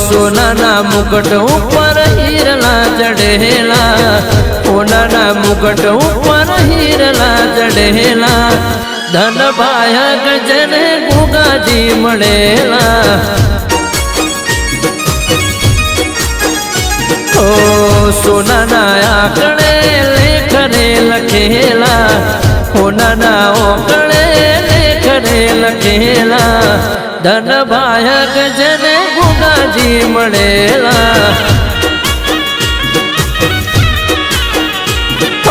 સોનાના મુકટ ઉપર હીરલા ચઢેલા, સોનાના મુકટ ઉપર હીરલા ચઢેલા, ધન ભાયક જેને ગુગાજી મળેલા. ઓ સોનાના આંકડે લેખરે લખેલા, સોનાના ઓકળે લેખરે લખેલા, ધન ભાયક જેને ગુગાજી મળેલા.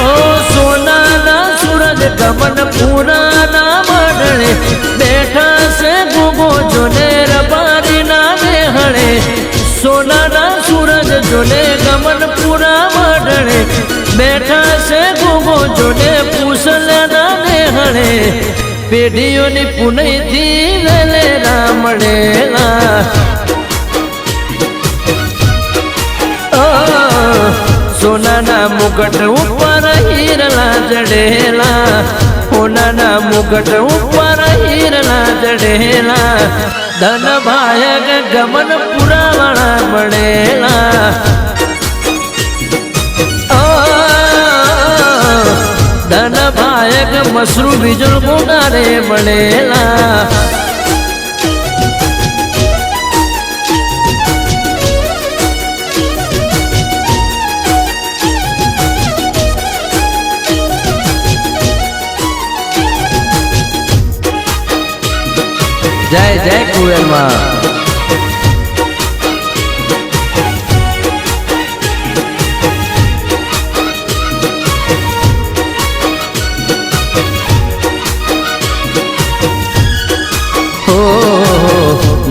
ઓ સોનાના સૂરજ ગમન પુરાના મઢડે બેઠા છે ગુગો જોને રબારીના મેહળે. સોનાના સૂરજ જોને ગમન પુરા મઢડે બેઠા છે ગુગો જોને પૂસલના મેહળે. પેઢીઓની પુનઃથી વેલેરા મળેલા. સોનાના મુકટ ઉપર હીરલા ચઢેલા, સોનાના મુકટ ઉપર હીરલા ચઢેલા, ધન ભાયક ગમન પુરાવાળા મળેલા. ધન ભાયક મસરૂ બીજું ગુનારે મળેલા. જય જય કુવેરમાં.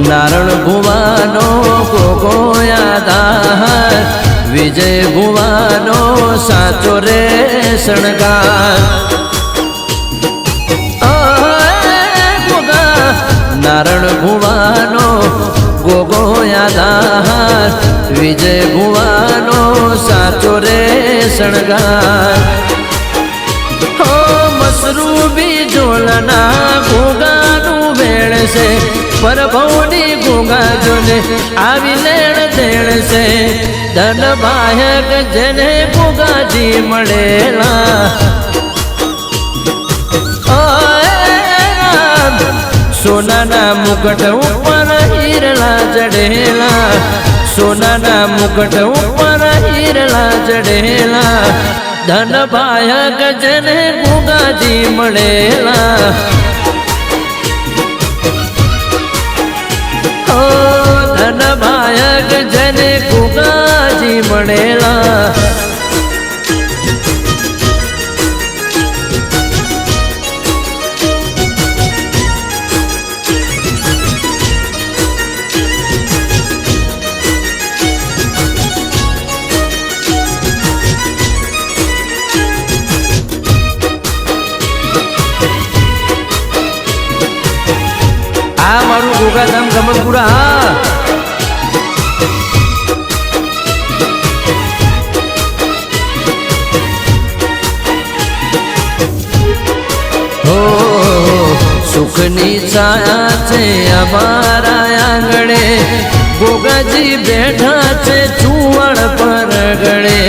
નારણ ભુવાનો ગોગોયાદાર, વિજય ભુવાનો સાચો રે શણગાર. નારણ ભુવાનો ગોગોયાદાર, વિજય ભુવાનો સાચો રે શણગાર. હો મસરૂ બીજોલના ગોગાનું વેણ છે, પરભવની ગોગા જોને આવી લેણ દેણ છે, ધન ભાયક જેને ગોગાજી મળેલા. સોનાના મુકટ ઉપર હીરલા ચઢેલા, સોનાના મુકટ ઉપર હીરલા ચઢેલા, ધન ભાયક જેને ગોગાજી મળેલા. ઓ ધન ભાયક જેને ગોગાજી મળેલા. આ મારું ગોગાધામ ગમનપુરા. હા હો સુખની છાયા છે અમારા આંગણે, ગોગાજી બેઠા છે ચુવડ પર ગળે.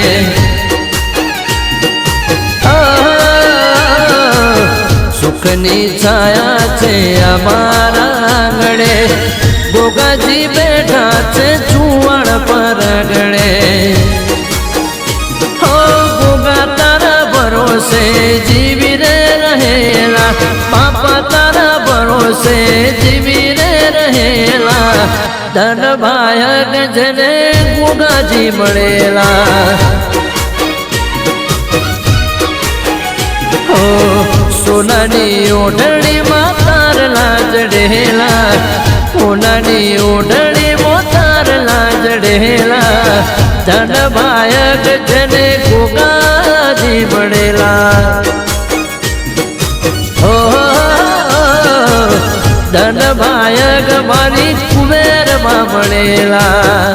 સુખની છાયા છે અમારા આંગણે, ગોગાજી બેઠા છે ચુવડ પર ગળે. હો ગોગા તારા ભરોસે જીવી રે રહેલા, બાપા તારા ભરોસે જીવી રે રહેલા, ધન ભાયક જેને ગોગાજી મળેલા. સોનાની ઓઢણીમાં તારલા ચઢેલા, સોનાની ઓઢણીમાં તારલા ચઢેલા, ધન ભાયક જેને ગોગાજી મળેલા. ધન ભાયક મારી કુબેરમાં મળેલા.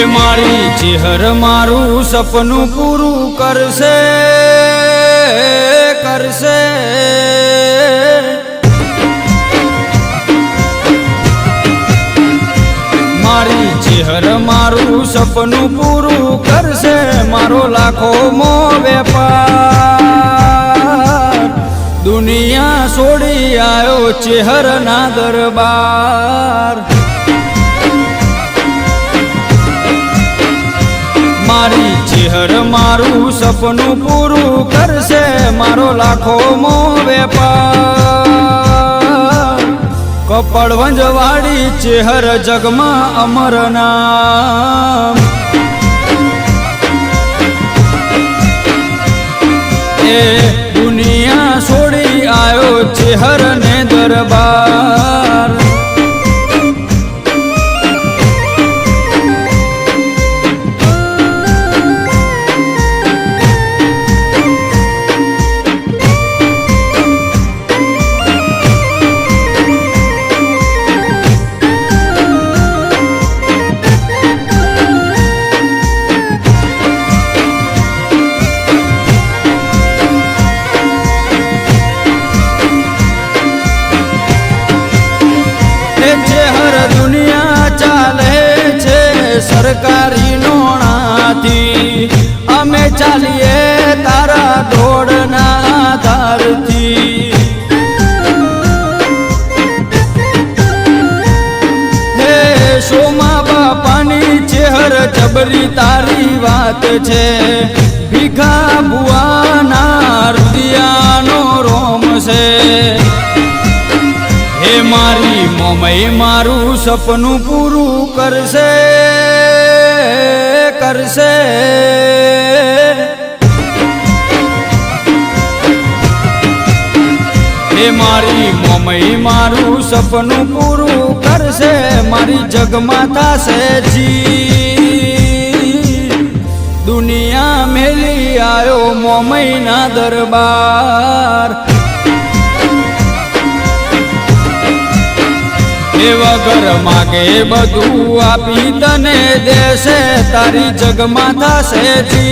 मारी चेहर मारू सपनू पूरू करसे करसे मारी चेहर मारू सपनू पूरू करसे मारो लाखो मो व्यापार दुनिया छोड़ी आयो चेहर ना दरबार मारी चेहर मारू सपनू पूरू करसे मारो लाखो मो व्यापार कपड़ वंजवाड़ी चेहर जगमा अमर नाम ए दुनिया छोड़ी आयो चेहर ने दरबार सरकारी नोणाथी अमे चालीए तारा दौड़ना धारथी हे सोमा बापानी चेहर जबरी तारी बात छे भीखा बुआना रुदियानो रोम से हे मारी मोमई मारू सपनू पूरू करसे करसे हे मारी मोमई मारू सपनू पूरू करसे मारी जगमाता से जी दुनिया मेली आयो मोमई ना दरबार वगर मागे बधु आपी तने देशे तारी जगमाता से जी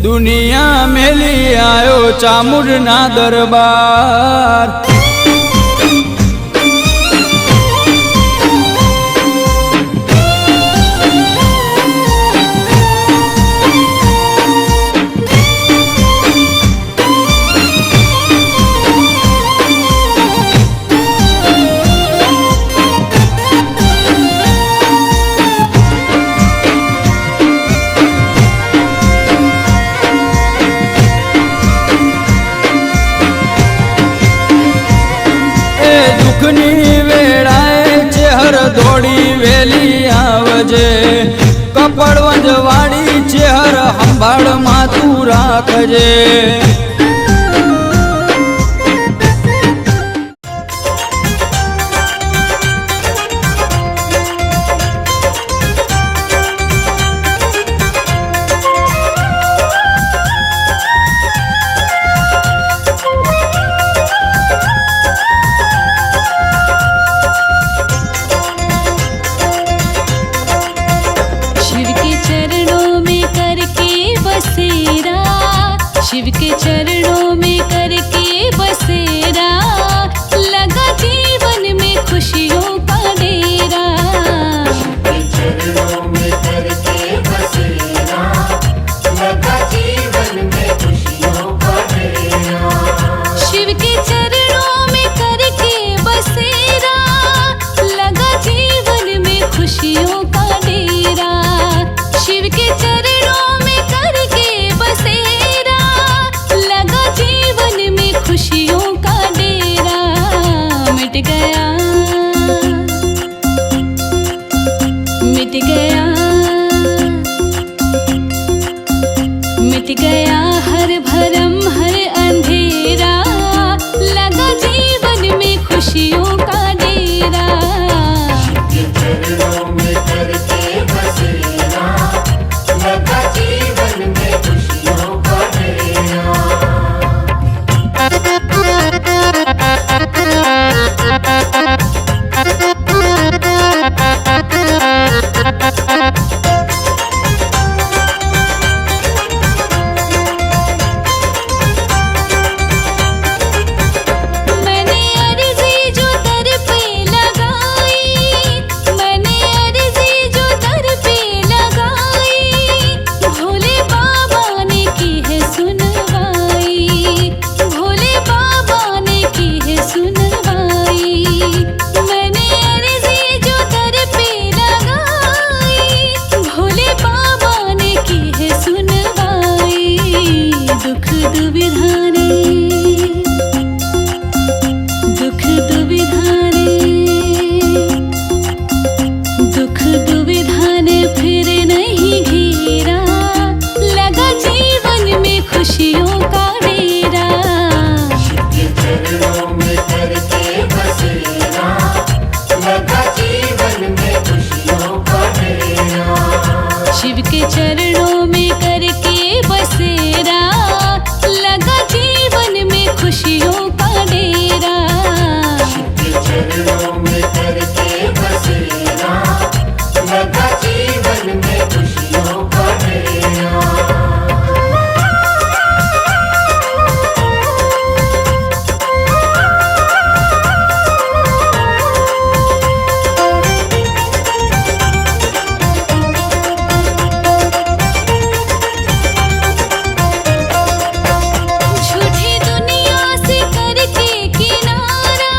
दुनिया मेली आयो चामुंडना दरबार दौड़ी वेली आवजे कपड़ वंजवाड़ी चेहर हंभाड़ मातू राखजे शिव के चरणों में करके बसेरा लगा जीवन में खुशियों का डेरा शिव के चरणों में करके बसेरा लगा जीवन में खुशियों का डेरा शिव के चरणों में करके बसेरा लगा जीवन में खुशियों का डेरा शिव के चरणों में करके बसेरा लगा जीवन में खुशियों का डेरा मिट गया मिट गया मिट गया हर भरम हर अंधेरा लगा जीवन में खुशियों का डेरा शिव के चरणों में करके बसेरा लगा जीवन में खुशियों का डेरा खुशियों का डेरा। चरणों में करके बसेरा, लगा जीवन में खुशियों का डेरा। झूठी दुनिया से करके किनारा,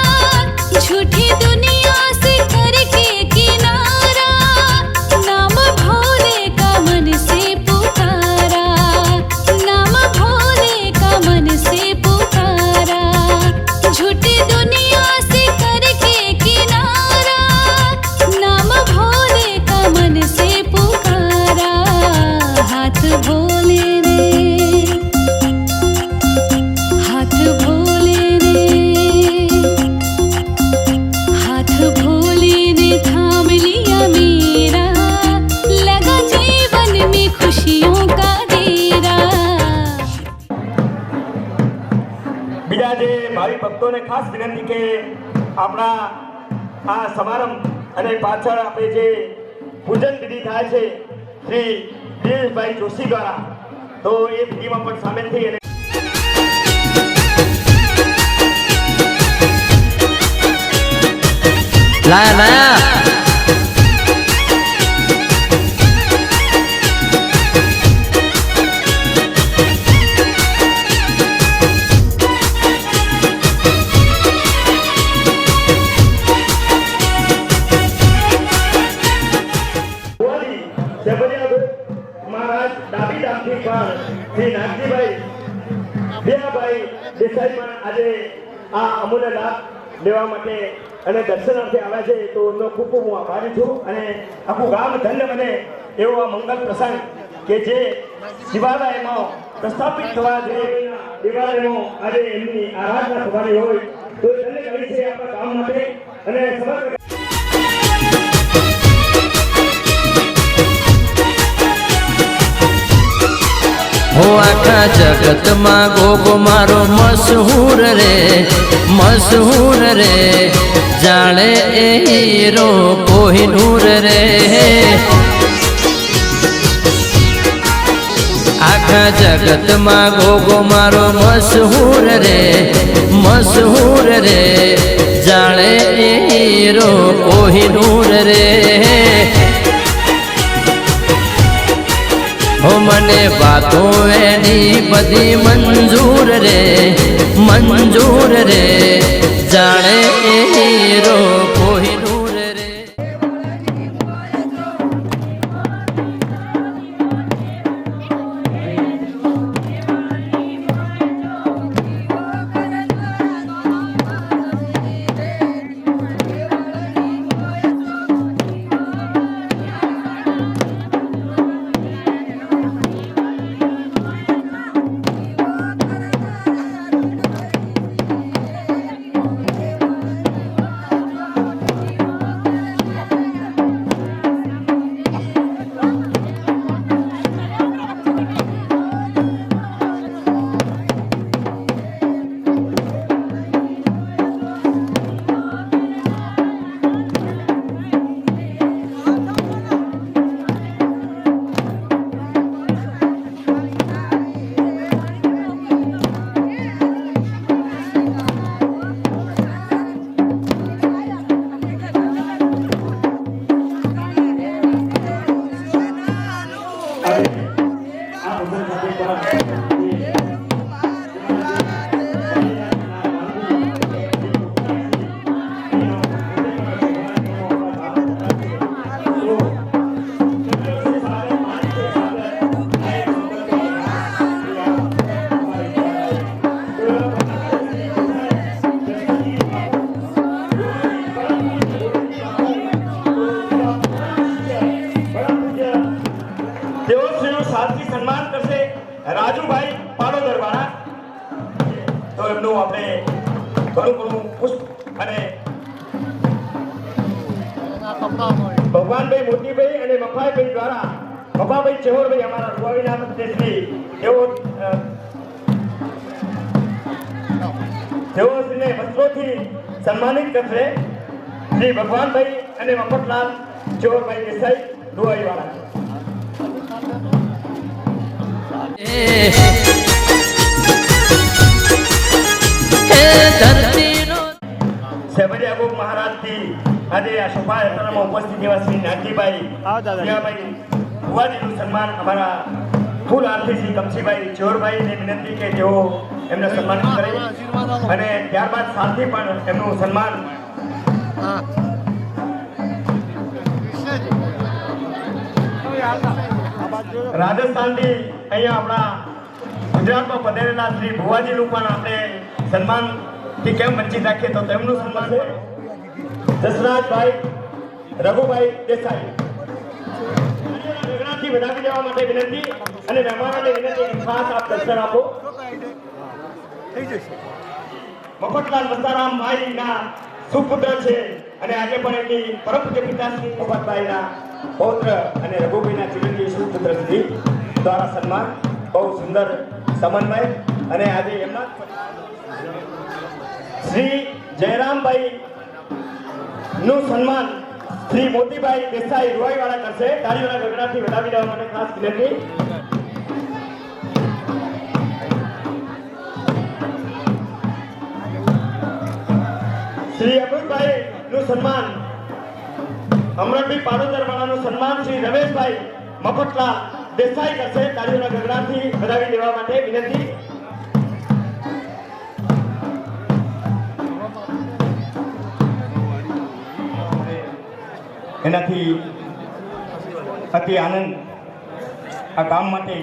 झूठी दुनिया से करके किनारा, नाम भोले का मन से पुकारा, नाम भोले का मन से पुकारा। झूठी दुनिया से करके किनारा, नाम भोले का मन से पुकारा। हाथ भोले ने, हाथ भोले ने, हाथ भोले ने थाम लिया मेरा, लगा जीवन में खुशियों का डेरा। બીજા જે ભાવિ ભક્તોને ખાસ વિનંતી કે આપણા આ સમારંભ અને પાછળ આપણે જે પૂજન વિધિ થાય છે શ્રી દિનેશભાઈ જોશી દ્વારા, તો એ વિધિમાં પણ સામેલ થઈ અને લાયા લાયા ભુવાજી સેબરિયા મહારાજ ડાબી ડામથી પણ શ્રી નાગજીભાઈ દેવાભાઈ દેસાઈ પણ આજે આ અમૂલ્ય લાભ લેવા માટે અને દર્શનાર્થે આવ્યા છે, તો એમનો ખૂબ ખૂબ હું આભારી છું. અને આખું ગામ ધન્ય બને એવો આ મંગલ પ્રસંગ કે જે શિવાલયમાં પ્રસ્થાપિત થવા જોઈએ, દેવાલયમાં આજે એમની આરાધના થવાની હોય, તો એ ધન્ય કરી છે આપણા ગામ માટે અને સમગ્ર हो आखा जगत मा गोगो मारो मशहूर रे, मशहूर रे, जाने ए हीरो कोहिनूर रे। आखा जगत मा गोगो मारो मशहूर रे, मशहूर रे, जाने ए हीरो कोहिनूर रे। हो मने बातों एनी बदी मंजूर रे, मंजूर रे, जाने ए हीरो कोहिनूर रे। રાજુભાઈ પાડોદર વાળા, તો એમનું આપણે ઘણું ઘણું પુષ્પ અને ભગવાનભાઈ મોતીભાઈ અને મફાઈભાઈ દ્વારા મફાભાઈ ચેહોરભાઈ અમારા રૂવાવીના મધ્યશ્રી એવો તેઓ શ્રીને વસ્ત્રોથી સન્માનિત કરશે શ્રી ભગવાનભાઈ અને મફતલાલ ચોરભાઈ દેસાઈ રૂવાઈવાળા. હે ધરતીનો સેવરિયા ગોપ મહારાજથી આજે આ શોભાયાત્રામાં ઉપસ્થિત એવા શ્રી નાગજીભાઈ સિયાભાઈ ભુવાજીનું સન્માન અમારા ફૂલ આરતી શ્રી કમસીભાઈ ચોરભાઈને વિનંતી કે તેઓ એમને સન્માનિત કરે અને ત્યારબાદ સાથે પણ એમનું સન્માન રાજસ્થાનથી અહીંયા આપણા ગુજરાતમાં પધારેલા શ્રી ભુવાજીનું પણ આપણે સન્માનથી કેમ વંચિત રાખીએ તો તેમનું સન્માન છે જસરાજભાઈ રઘુભાઈ દેસાઈ. ગગડાથી વધાવી દેવા માટે વિનંતી અને મહેમાનોને વિનંતી કે ખાસ આપ દર્શન આપો. મફતલાલ મસ્તારામ ભાઈના સુપુત્ર છે અને આજે પણ એમની પરમ પૂજ્ય પિતાશ્રી મફતભાઈના પૌત્ર અને રઘુભાઈના ચિરંજીવી સુપુત્ર શ્રી દ્વારા સન્માન બહુ સુંદર સમન્વય અને આજે એમના શ્રી જયરામભાઈ નું સન્માન શ્રી મોતીભાઈ દેસાઈ રૂવાઈવાળા કરશે. તાળીઓના ગગડાથી વધાવી દેવા માટે ખાસ વિનંતી. શ્રી અમૃતભાઈ નું સન્માન અમરતભાઈ પાડોદર વાળાનું સન્માન શ્રી રમેશભાઈ મફતલાલ દેસાઈ કરશે. તાળીઓના ગગડાથી વધાવી દેવા માટે વિનંતી. એનાથી અતિ આનંદ આ કામ માટે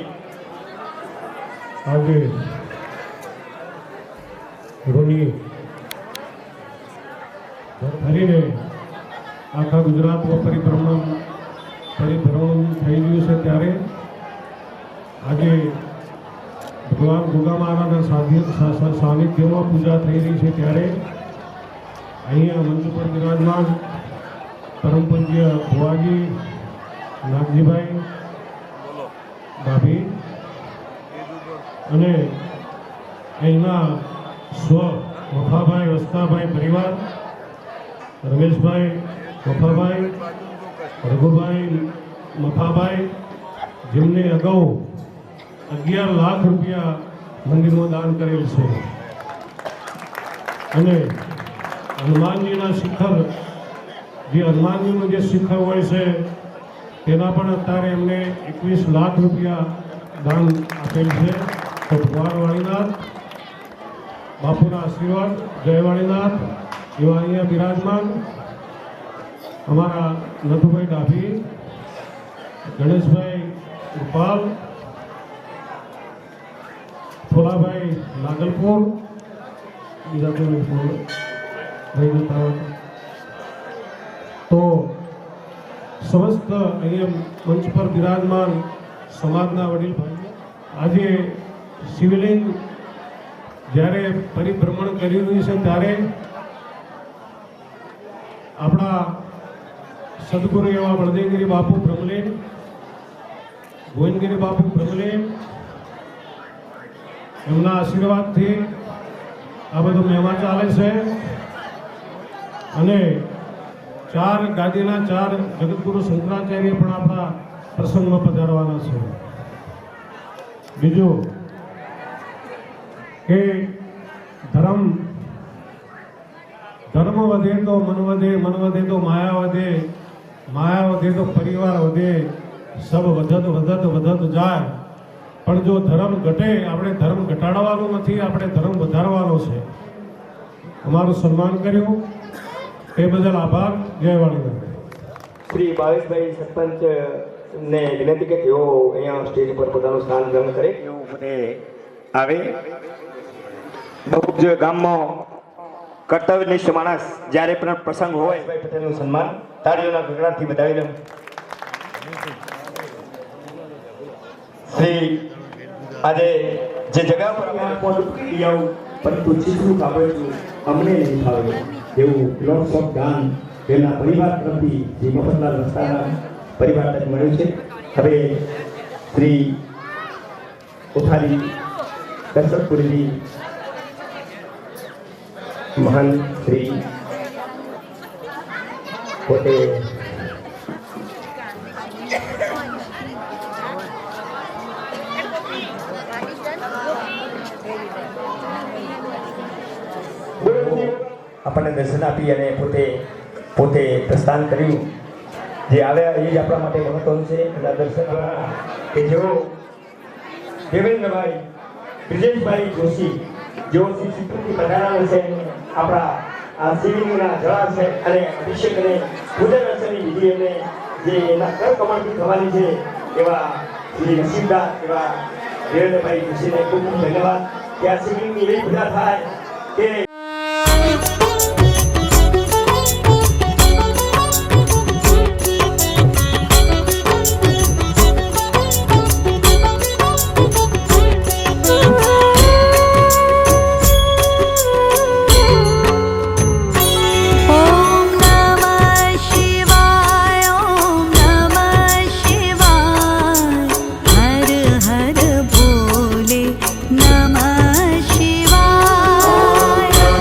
આજે રોની ફરીને આખા ગુજરાતમાં પરિભ્રમણ થઈ ગયું છે ત્યારે આજે ભગવાન ગોગા મહારાજના સાનિધ્યમાં પૂજા થઈ રહી છે ત્યારે અહીંયા મંચ પર બિરાજમાન પરમ પૂજ્ય ભુવાજી નાગજીભાઈ ભાભી અને અહીંના સ્વ વફાભાઈ વસ્તાભાઈ પરિવાર રમેશભાઈ વફાભાઈ રઘુભાઈ મફાભાઈ જેમને અગાઉ 11 લાખ રૂપિયા મંદિરમાં દાન કરેલ છે અને હનુમાનજીના શિખર જે હનુમાનજીનું જે શિખર હોય છે તેના પણ અત્યારે એમને 21 લાખ રૂપિયા દાન આપેલ છે. તો ભગવાન વાણીનાથ બાપુના આશીર્વાદ જય વાણીનાથ એવા અહીંયા બિરાજમાન અમારા નથુભાઈ ડાભી ગણેશભાઈ રૂપાલ થોલાભાઈ નાગલપુર બીજા કોઈ રહી જતા હોય તો સમસ્ત અહીંયા મંચ પર બિરાજમાન સમાજના વડીલ ભાઈઓ આજે શિવલિંગ જ્યારે પરિભ્રમણ કરી રહ્યું છે ત્યારે આપણા સદગુરુ એવા બળદેવગીરી બાપુ બ્રહ્મલીન ગોવિંદગીરી બાપુ બ્રહ્મલીન એમના આશીર્વાદથી આ બધું મહેમા ચાલે છે અને 4 ગાદીના 4 જગતગુરુ શંકરાચાર્ય પણ આપણા પ્રસંગમાં પધારવાના છે. બીજું કે ધર્મ વધે તો મન વધે, મન વધે તો માયા વધે, માયા વધે તો પરિવાર વધે, સબ વધત જાય. પણ જો ધર્મ ઘટે, આપણે ધર્મ ઘટાડવાનો નથી, આપણે ધર્મ વધારવાનો છે. અમારું સન્માન કર્યું એ બદલ આભાર. જય વાણીનાથ. શ્રી ભાવેશભાઈ સરપંચ ને વિનંતી કે તેઓ અહીંયા સ્ટેજ પર પોતાનું સ્થાન ગ્રહણ કરે એવું મને આવે. બહુ જ ગામમાં કર્તવ્યનિષ્ઠ માણસ જ્યારે પણ પ્રસંગ હોય ભાઈ પટેલનું સન્માન તાળીઓના ગગડાથી બધાવી દઉં. શ્રી આજે જે જગા પર અમે પહોંચી આવું પરંતુ ચીજનું કાપડું અમને નહીં ફાવે એવું લોટ્સ ઓફ દાન તેમના પરિવાર તરફથી જે મફતલાલ રસ્તાના પરિવાર તરફ મળ્યું છે. હવે શ્રી કોઠારી દર્શકપુરીજી મહાન શ્રી પોતે આપણને દર્શન આપી અને પોતે પ્રસ્થાન કર્યું. જે આવ્યા એ જ આપણા માટે મહત્વનું છે. એના દર્શન કે જેઓ દેવેન્દ્રભાઈ બ્રિજેશભાઈ જોશી જેઓ શ્રી સિદ્ધપુરથી પધારેલા છે, આપણા આ શિવલિંગના જળાશય અને અભિષેક અને પૂજન અર્ચનની વિધિ એમને જે એના કર કમળથી થવાની છે એવા શ્રી નસીબદાર એવા દેવેન્દ્રભાઈ જોશીને ખૂબ ખૂબ ધન્યવાદ કે આ શિવલિંગની એવી પૂજા થાય કે हर हर भोले नमः शिवाय।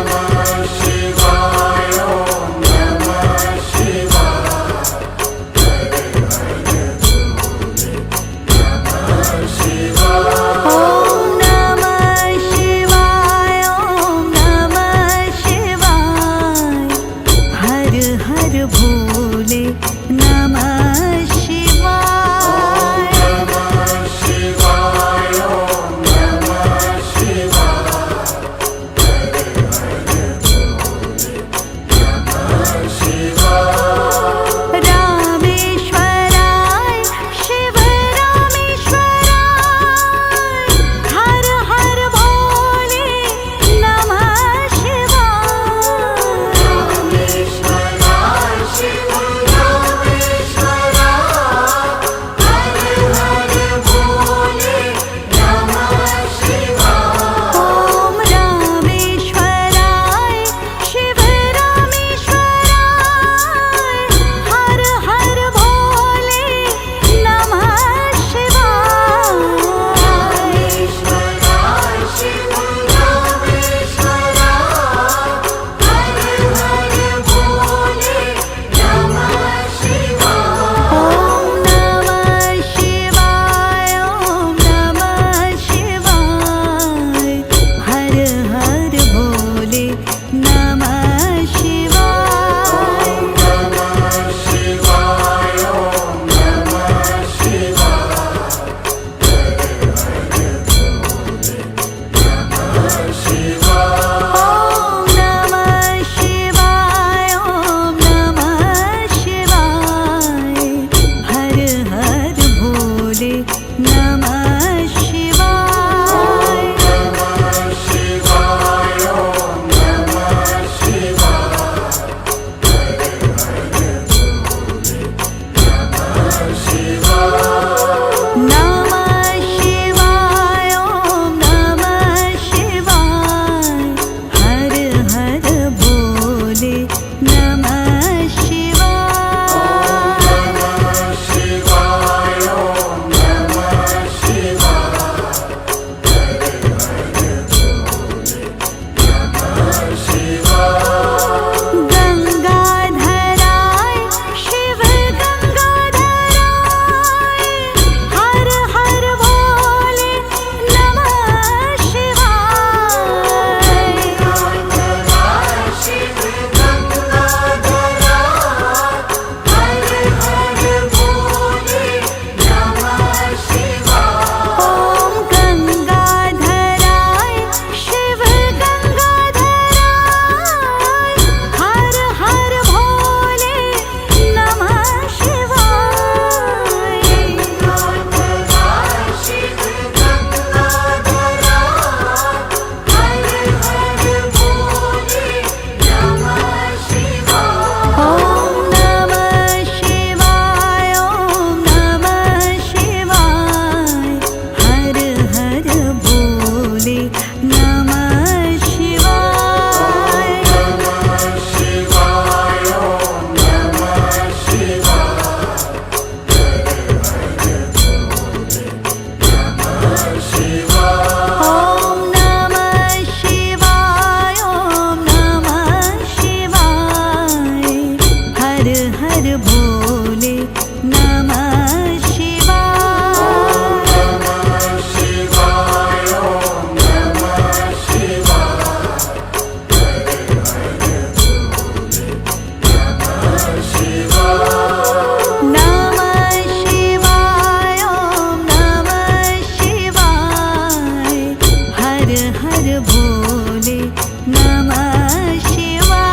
नमः शिवाय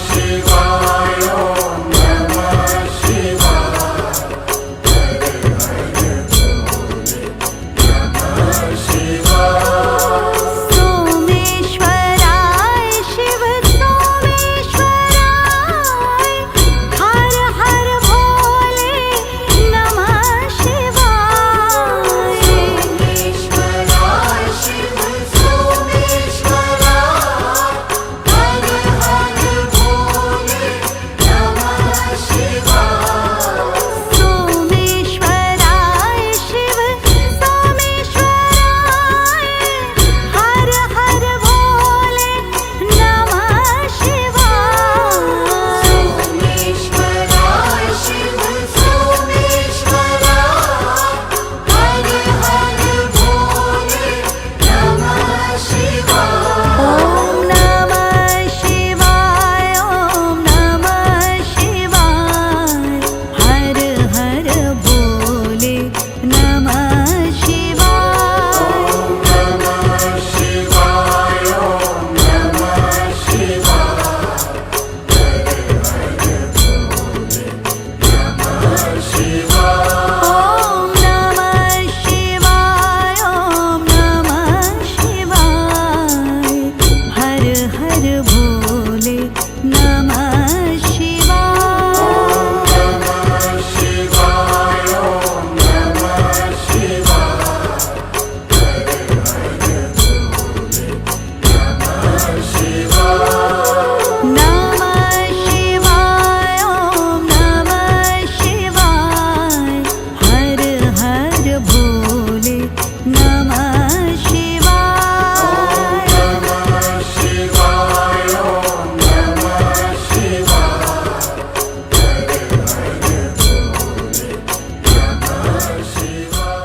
शिवाय ओम नमः शिवाय नमः शिवाय सोमेश्वराय शिव सोमेश्वराय हर हर भोले नमः शिवाय ईश्वराय शिव सोमेश्वराय हर हर भोले नमः शिवाय सोमेश्वराय शिव सोमेश्वराय हर हर भोले नमः शिवाय सोमेश्वराय शिव सोमेश्वराय हर हर भोले नमः शिवाय ओम नमः शिवाय ओम नमः शिवाय हर हर भोले नमः शिवाय नमः शिवाय ओम नमः शिवाय नमः शिवाय ओम नमः शिवाय ओम नमः शिवाय हर हर भोले नमः शिवाय नमः शिवाय ओम नमः शिवाय नमः शिवाय नमः शिवाय ओम नमः शिवाय हर हर भोले नमः शिवाय नमः शिवाय ओम नमः शिवाय नमः शिवाय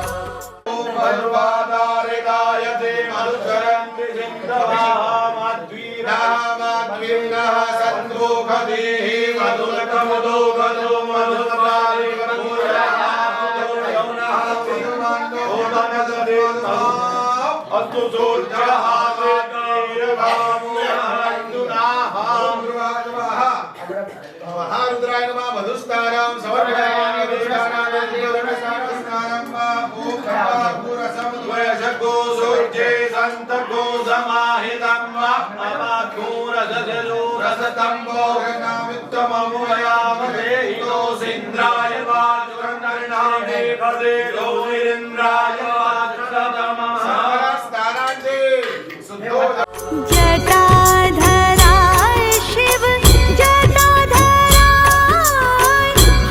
पर्वतारिकायते मधुकरन्ति सिन्धवामाद्वीरामाद्वीरः सन्दोषदेहि मधुरकमदोगदो अस्तु महारुद्राय नमः मधुस्तारं समर्पयामि मधुस्तारं सूर्ये सन्तको समाहितं रसतम्बो सिन्द्राय वाजुरन्नर्णामे पदे गौरिन्द्राय जटाधराय शिव जटाधराय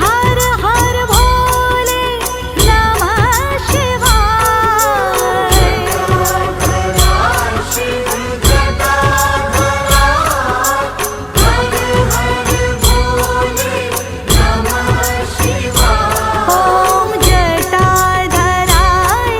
हर हर भोले नमः शिवाय शिव जटाधराय हर हर भोले नमः शिवाय ओम जटाधराय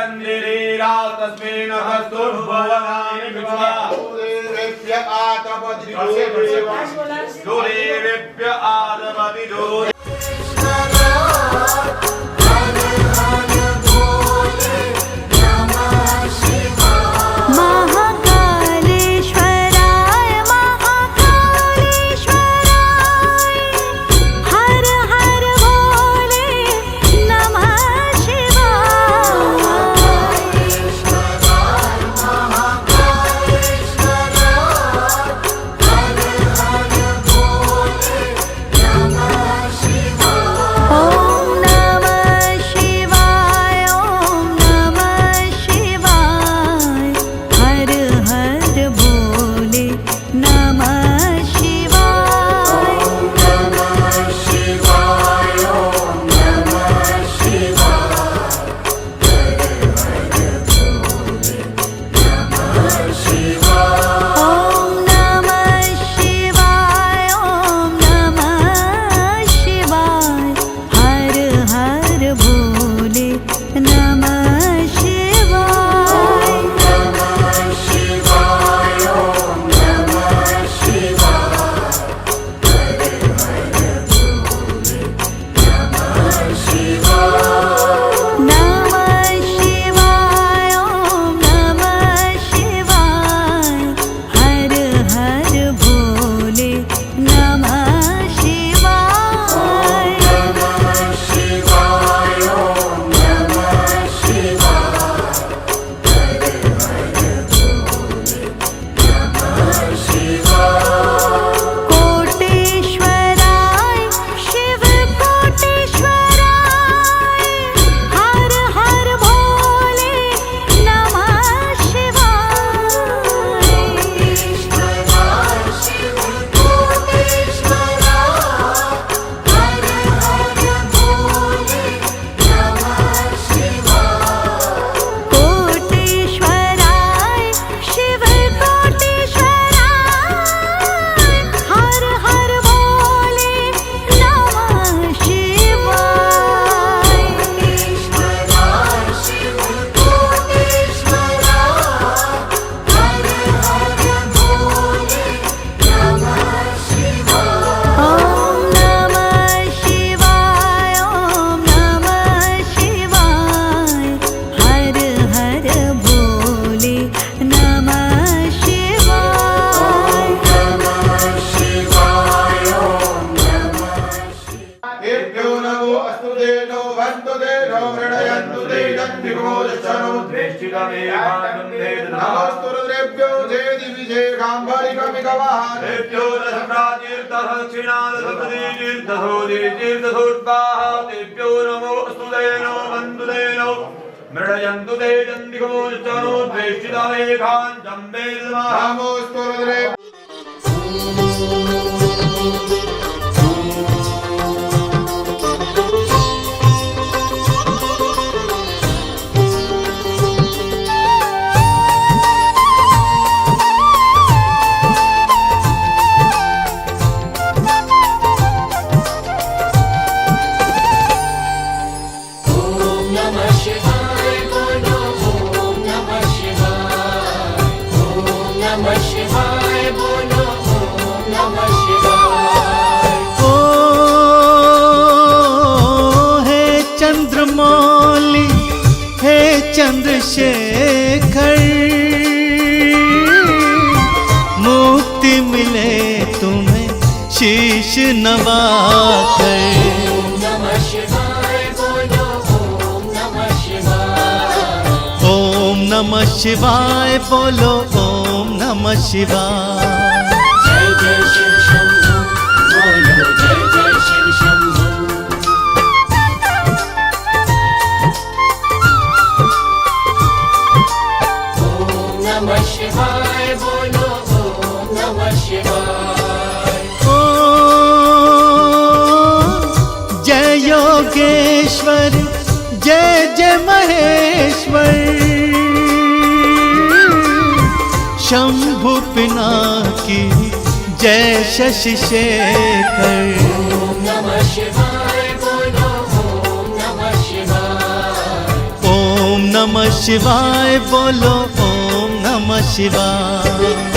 चंद्रेराव तस्मिन् हस्तुर्भुवनानि विश्वा देवेभ्य आतपतिरो देवेभ्य आदपतिरो महाकालेश्वराय महाकालेश्वराय हर हर भोले नमः नमस्तुरुद्रेभ्यो जयति विजयकाम्बरिकमिकवान् तेभ्यो दशप्राचीर्तः तेभ्यो नमो अस्तुदेनो वन्दुदेनो मृडयन्तु ते चन्दिको चनो द्वेष्टितमेकान् जम्बेल्मः नमोस्तुरुद्रेभ्यो चंद्रमौली हे चंद्रशेखर मुक्ति मिले तुम्हें शीश नवाकर ओम नमः शिवाय बोलो ओम नमः शिवाय जय जय शिव शंभू बोलो जय जय शिव शंभू ओम नमः शिवाय बोलो ओम नमः शिवाय जय योगेश्वर जय जय महेश्वर शंभु पिनाकी जय शशि शेखर ओम नमः शिवाय बोलो ओम नमः शिवाय ओम नमः शिवाय बोलो ओम नमः शिवाय।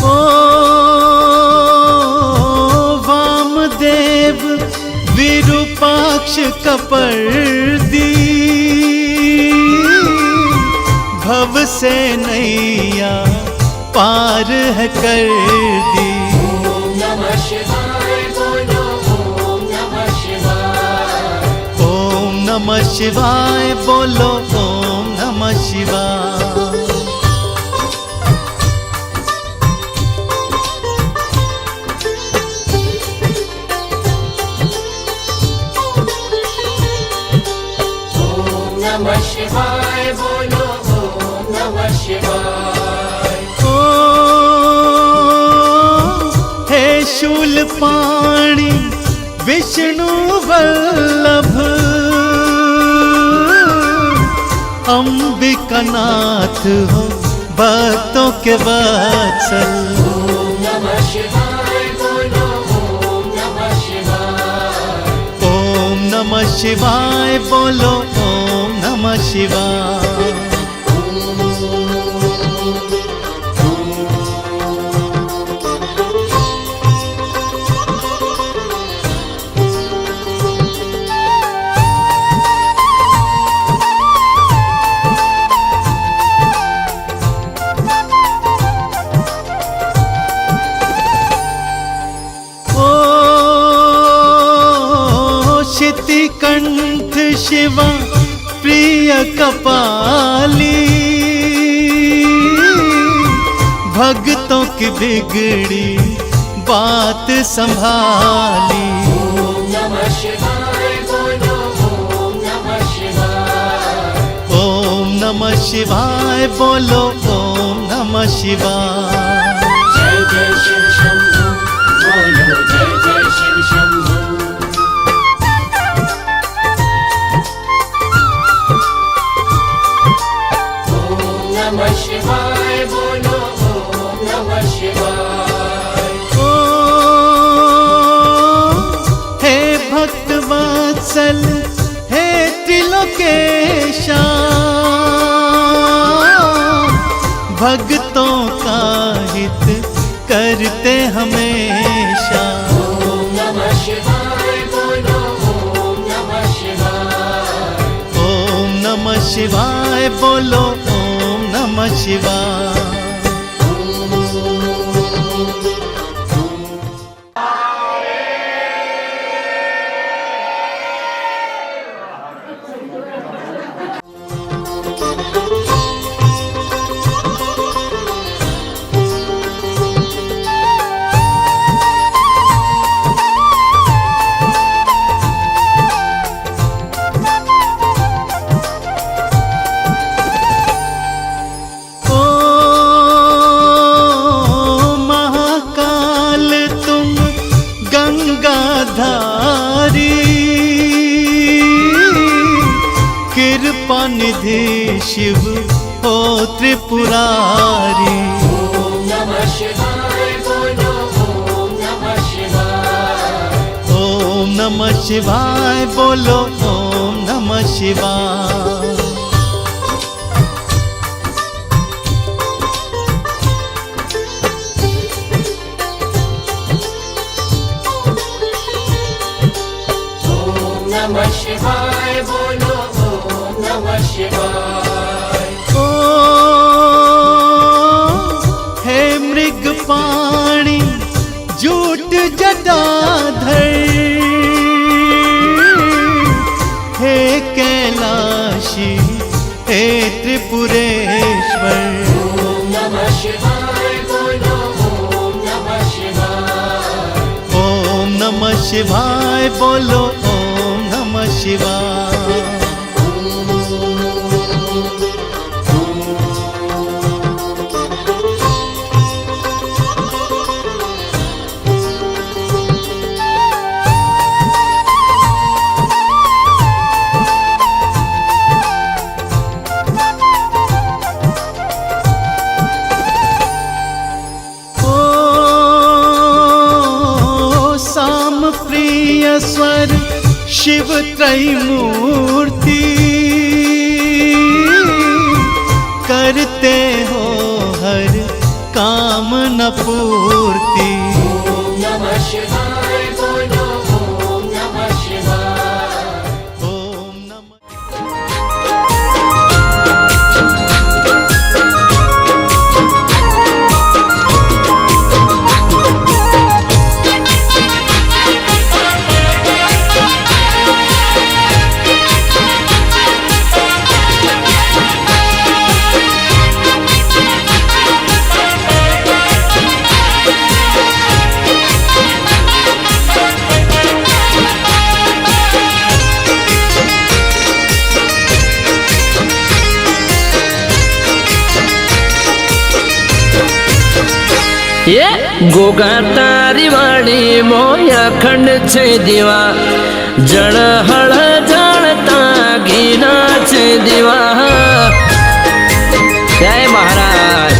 ओ वामदेव विरूपाक्ष कपर्दी, भव से नैया पार है कर दी। ओम नमः शिवाय बोलो ओम नमः शिवाय। ओम नमः शिवाय बोलो ओम नमः शिवाय। ओम नमः शिवाय बोलो ओम नमः शिवाय। ओ हे शूलपाणि विष्णु वल्लभ, अंबिकानाथ हो भक्तों के वत्सल। ओम नमः शिवाय बोलो ओम नमः शिवाय। ओम नमः शिवाय बोलो ओम नमः शिवाय। कंठ शिवा प्रिय कपाली, भक्तों की बिगड़ी बात संभाली। ओम नमः शिवाय बोलो ओम नमः शिवाय। ओम नमः शिवाय बोलो ओम नमः शिवाय। जय जय शिव शंभू बोलो जय जय शिव शंभू। ओम नमः शिवाय बोलो ओम नमः शिवाय। ओ हे भक्त वत्सल हे त्रिलोकेशा, भक्तों का हित करते हमेशा। ओम नमः शिवाय बोलो ओम नमः शिवाय। ओम नमः शिवाय बोलो ओम नमः शिवाय। कृपा निधि शिव हो त्रिपुरारी। ओम नमः शिवाय बोलो ओम नमः शिवाय। ओम नमः शिवाय बोलो ओम नमः शिवाय। ओम नमः शिवाय बोलो ओम नमः शिवाय। ओ हे मृगपाणी जूट जटाधर, हे कैलाशी हे त्रिपुरेश्वर। ओम नमः शिवाय बोलो ओम नमः शिवाय। ओम नमः शिवाय बोलो ओम नमः शिवाय। प्रिय स्वर शिव त्रैमूर्ति, करते हो हर काम न पूर्ति। ओम नमः शिवाय बोलो ओम नमः शिवाय। ओम नमः ये गोगा तारी वाड़ी मोया खंड छे दीवा, जड़ हड़ जाणता घीना छे दीवा। जय महाराज।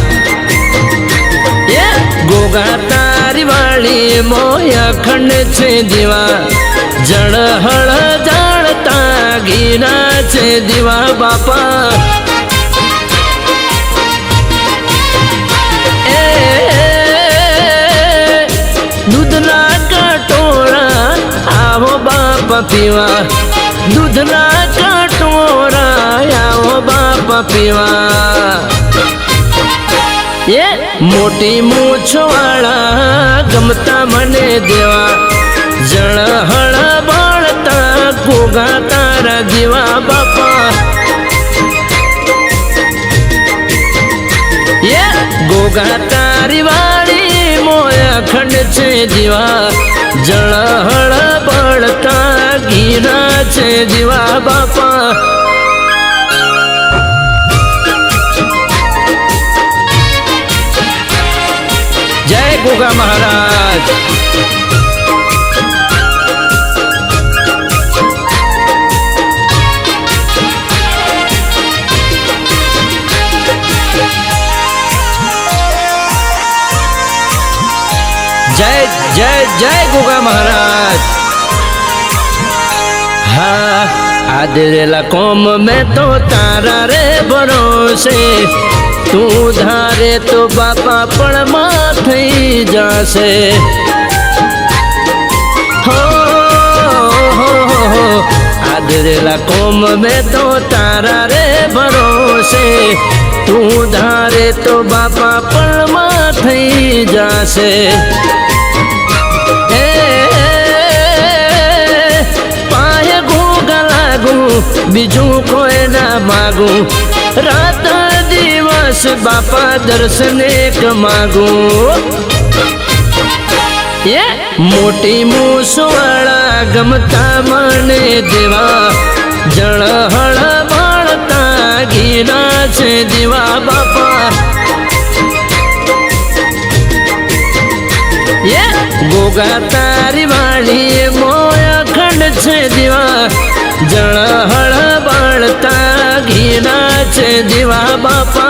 ये गोगा तारी वाड़ी मोया खंड छे दीवा, जड़ हड़ जाणता घीना छे दीवा बापा। दूधना कटोरा आओ बापा पीवा, दूधना कटोरा आओ बापा पीवा। ये मोटी मूछ वाला गमता मने देवा, जड़ हड़ बळता ગોગા તારા જીવા બાપા ગોગા તારી વાળી મોયા ખંડ છે જીવા જળહળ બળતા ગીરા છે જીવા બાપા જય ગોગા મહારાજ जय जय जय गोगा महाराज हाँ आदरेला कौम में तो तारा रे भरोसे तू धारे तो बापा पण माथई जासे हो आदरेला कौम में तो तारा रे भरोसे तू धारे तो बापा पण माथई जासे पाए गोगा लागू बीजू कोई ना मागू रात दिवस बापा दर्शन एक मागू ये मोटी मूसवाड़ा गमता मने देवा जळहळ बाळता गीरा छे जीवा बापा गोगा तारी वाली मोया खंड छे जीवा जळहळ बाळता गीरा छे जीवा बापा